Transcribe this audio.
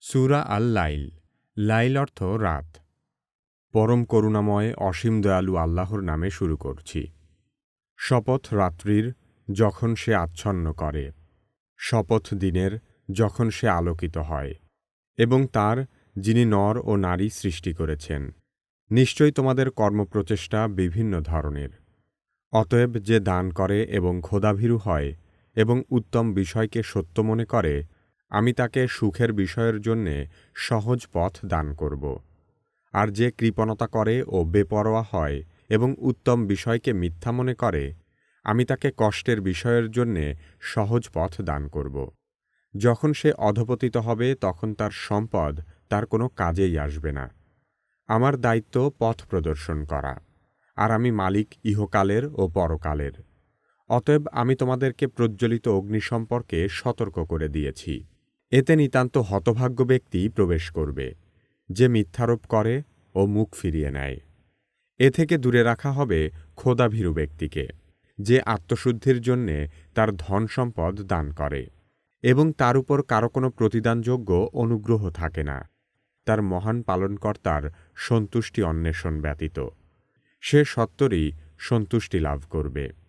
সূরা আল-লাইল। লাইল অর্থ রাত। পরম করুণাময় অসীম দয়ালু আল্লাহর নামে শুরু করছি। শপথ রাত্রির, যখন সে আচ্ছন্ন করে। শপথ দিনের, যখন সে আলোকিত হয়। এবং তার, যিনি নর ও নারী সৃষ্টি করেছেন। নিশ্চয়ই তোমাদের কর্মপ্রচেষ্টা বিভিন্ন ধরনের। অতএব যে দান করে এবং খোদাভীরু হয় এবং উত্তম বিষয়কে সত্য মনে করে, আমি তাকে সুখের বিষয়ের জন্যে সহজ পথ দান করব। আর যে কৃপণতা করে ও বেপরোয়া হয় এবং উত্তম বিষয়কে মিথ্যা মনে করে, আমি তাকে কষ্টের বিষয়ের জন্যে সহজ পথ দান করব। যখন সে অধপতিত হবে তখন তার সম্পদ তার কোনো কাজেই আসবে না। আমার দায়িত্ব পথ প্রদর্শন করা, আর আমি মালিক ইহকালের ও পরকালের। অতএব আমি তোমাদেরকে প্রজ্বলিত অগ্নি সম্পর্কে সতর্ক করে দিয়েছি। এতে নিতান্ত হতভাগ্য ব্যক্তি প্রবেশ করবে, যে মিথ্যারোপ করে ও মুখ ফিরিয়ে নেয়। এ থেকে দূরে রাখা হবে খোদাভীরু ব্যক্তিকে, যে আত্মশুদ্ধির জন্যে তার ধন সম্পদ দান করে এবং তার উপর কারো কোনো প্রতিদানযোগ্য অনুগ্রহ থাকে না, তার মহান পালনকর্তার সন্তুষ্টি অন্বেষণ ব্যতীত। সে সত্বরই সন্তুষ্টি লাভ করবে।